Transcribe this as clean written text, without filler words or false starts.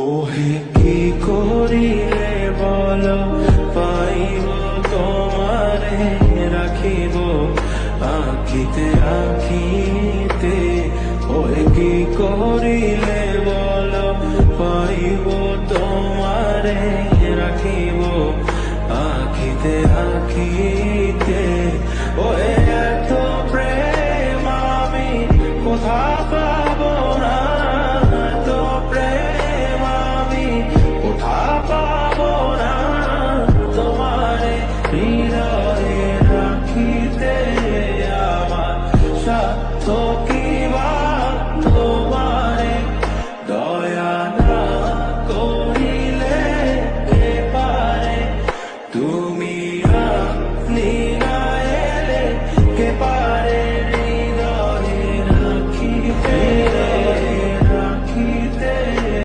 ওহে কি করিলে বলো পাইব তোমারে রাখিব আখিতে আখিতে। ওহে কি করিলে বলো পাইব তোমারে রাখিব আখিতে আখিতে। ওহে